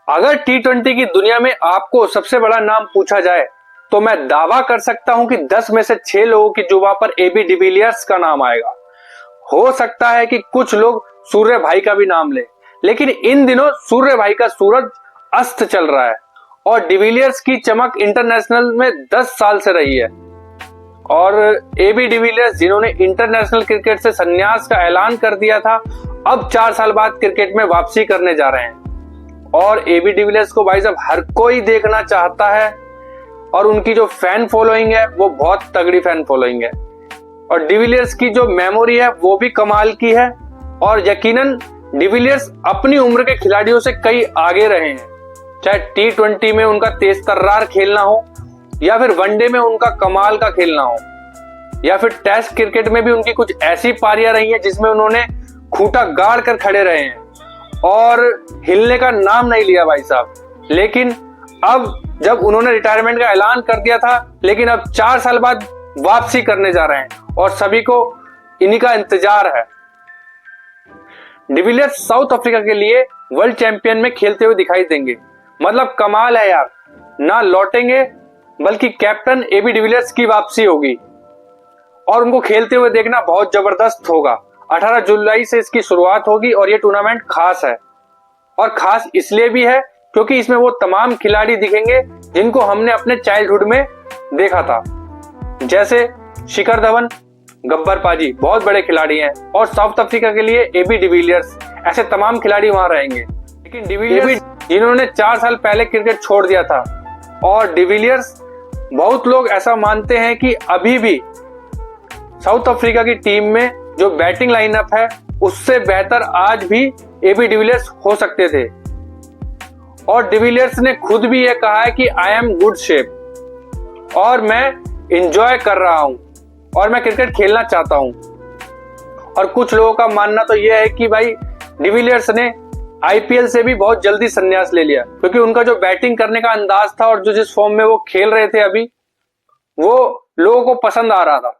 अगर टी20 की दुनिया में आपको सबसे बड़ा नाम पूछा जाए तो मैं दावा कर सकता हूं कि 10 में से 6 लोगों की जुबान पर एबी डिविलियर्स का नाम आएगा। हो सकता है कि कुछ लोग सूर्य भाई का भी नाम ले, लेकिन इन दिनों सूर्य भाई का सूरज अस्त चल रहा है और डिविलियर्स की चमक इंटरनेशनल में 10 साल से रही है। और एबी डिविलियर्स जिन्होंने इंटरनेशनल क्रिकेट से संन्यास का ऐलान कर दिया था, अब 4 साल बाद क्रिकेट में वापसी करने जा रहे हैं। और एबी डिविलियर्स को भाई साहब हर कोई देखना चाहता है और उनकी जो फैन फॉलोइंग है वो बहुत तगड़ी फैन फॉलोइंग है। और डिविलियर्स की जो मेमोरी है वो भी कमाल की है और यकीनन डिविलियर्स अपनी उम्र के खिलाड़ियों से कई आगे रहे हैं, चाहे टी20 में उनका तेज तर्रार खेलना हो या फिर वनडे में उनका कमाल का खेलना हो या फिर टेस्ट क्रिकेट में भी उनकी कुछ ऐसी पारियां रही हैं जिसमें उन्होंने खूंटा गाड़ कर खड़े रहे हैं और हिलने का नाम नहीं लिया भाई साहब। लेकिन अब जब उन्होंने रिटायरमेंट का ऐलान कर दिया था, लेकिन अब 4 साल बाद वापसी करने जा रहे हैं और सभी को इन्हीं का इंतजार है। डिविलियर्स साउथ अफ्रीका के लिए वर्ल्ड चैंपियन में खेलते हुए दिखाई देंगे। मतलब कमाल है यार, ना लौटेंगे बल्कि कैप्टन एबी डिविलियर्स की वापसी होगी और उनको खेलते हुए देखना बहुत जबरदस्त होगा। 18 जुलाई से इसकी शुरुआत होगी और ये टूर्नामेंट खास है और खास इसलिए भी है क्योंकि इसमें वो तमाम खिलाड़ी दिखेंगे जिनको हमने अपने चाइल्डहुड में देखा था, जैसे शिखर धवन, गब्बर पाजी बहुत बड़े खिलाड़ी हैं और साउथ अफ्रीका के लिए एबी डिविलियर्स, ऐसे तमाम खिलाड़ी वहां रहेंगे। लेकिन डिविलियर्स जिन्होंने 4 साल पहले क्रिकेट छोड़ दिया था और डिविलियर्स बहुत लोग ऐसा मानते हैं कि अभी भी साउथ अफ्रीका की टीम में जो बैटिंग लाइनअप है उससे बेहतर आज भी एबी डिविलियर्स हो सकते थे। और डिविलियर्स ने खुद भी यह कहा है कि आई एम गुड शेप और मैं एंजॉय कर रहा हूं और मैं क्रिकेट खेलना चाहता हूं। और कुछ लोगों का मानना तो यह है कि भाई डिविलियर्स ने आईपीएल से भी बहुत जल्दी संन्यास ले लिया क्योंकि उनका जो बैटिंग करने का अंदाज था और जो जिस फॉर्म में वो खेल रहे थे अभी, वो लोगों को पसंद आ रहा था।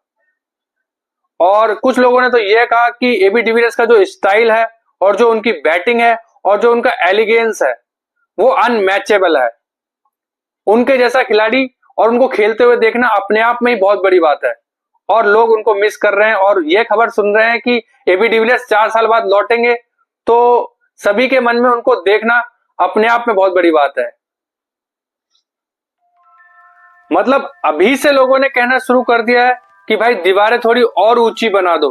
और कुछ लोगों ने तो यह कहा कि एबी डिविलियर्स का जो स्टाइल है और जो उनकी बैटिंग है और जो उनका एलिगेंस है वो अनमैचेबल है। उनके जैसा खिलाड़ी और उनको खेलते हुए देखना अपने आप में ही बहुत बड़ी बात है और लोग उनको मिस कर रहे हैं। और ये खबर सुन रहे हैं कि एबी डिविलियर्स 4 साल बाद लौटेंगे, तो सभी के मन में उनको देखना अपने आप में बहुत बड़ी बात है। मतलब अभी से लोगों ने कहना शुरू कर दिया है कि भाई दीवारें थोड़ी और ऊंची बना दो,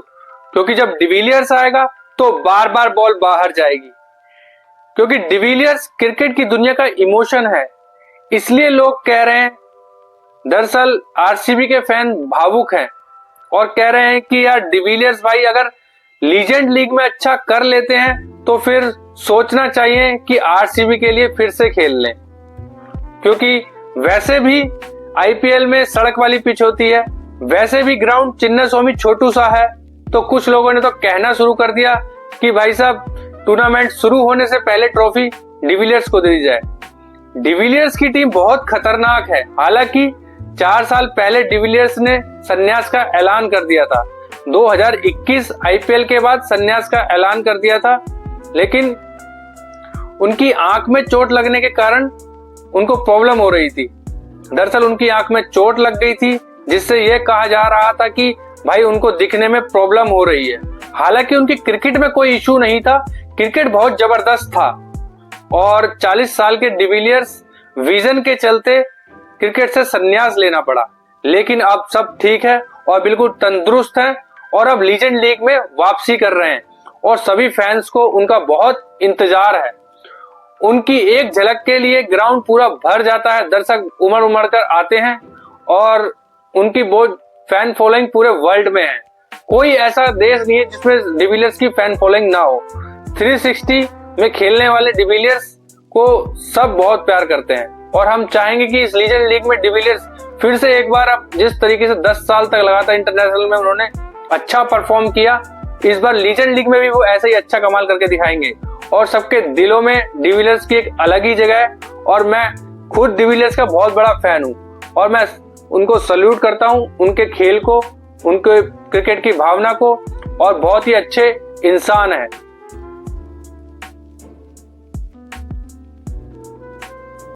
क्योंकि जब डिविलियर्स आएगा तो बार बार बॉल बाहर जाएगी। क्योंकि डिविलियर्स क्रिकेट की दुनिया का इमोशन है, इसलिए लोग कह रहे हैं। दरअसल आरसीबी के फैन भावुक हैं और कह रहे हैं कि यार डिविलियर्स भाई अगर लीजेंड लीग में अच्छा कर लेते हैं तो फिर सोचना चाहिए कि आरसीबी के लिए फिर से खेल लें, क्योंकि वैसे भी आईपीएल में सड़क वाली पिच होती है, वैसे भी ग्राउंड चिन्नास्वामी छोटू सा है। तो कुछ लोगों ने तो कहना शुरू कर दिया कि भाई साहब टूर्नामेंट शुरू होने से पहले ट्रॉफी डिविलियर्स को दे दी जाए। डिविलियर्स की टीम बहुत खतरनाक है। हालांकि 4 साल पहले डिविलियर्स ने संन्यास का ऐलान कर दिया था, 2021 आईपीएल के बाद संन्यास का ऐलान कर दिया था, लेकिन उनकी आंख में चोट लगने के कारण उनको प्रॉब्लम हो रही थी। दरअसल उनकी आंख में चोट लग गई थी जिससे यह कहा जा रहा था कि भाई उनको दिखने में प्रॉब्लम हो रही है। हालांकि उनकी क्रिकेट में कोई इशू नहीं था, क्रिकेट बहुत जबरदस्त था और 40 साल के डिविलियर्स विजन के चलते क्रिकेट से संन्यास लेना पड़ा। लेकिन अब सब ठीक है और बिल्कुल तंदुरुस्त है और अब लीजेंड लीग में वापसी कर रहे हैं और सभी फैंस को उनका बहुत इंतजार है। उनकी एक झलक के लिए ग्राउंड पूरा भर जाता है, दर्शक उमड़ उमड़ कर आते हैं और उनकी बहुत फैन फॉलोइंग पूरे वर्ल्ड में है। कोई ऐसा देश नहीं है जिसमें डिविलियर्स की फैन फॉलोइंग ना हो। 360 में खेलने वाले डिविलियर्स को सब बहुत प्यार करते हैं और हम चाहेंगे कि इस लीजेंड लीग में डिविलियर्स फिर से एक बार, अब जिस तरीके से 10 साल तक लगातार इंटरनेशनल में उन्होंने अच्छा परफॉर्म किया, इस बार लीजेंड लीग में भी वो ऐसे ही अच्छा कमाल करके दिखाएंगे। और सबके दिलों में डिविलियर्स की एक अलग ही जगह है और मैं खुद डिविलियर्स का बहुत बड़ा फैन हूं और मैं उनको सल्यूट करता हूं, उनके खेल को, उनके क्रिकेट की भावना को, और बहुत ही अच्छे इंसान है।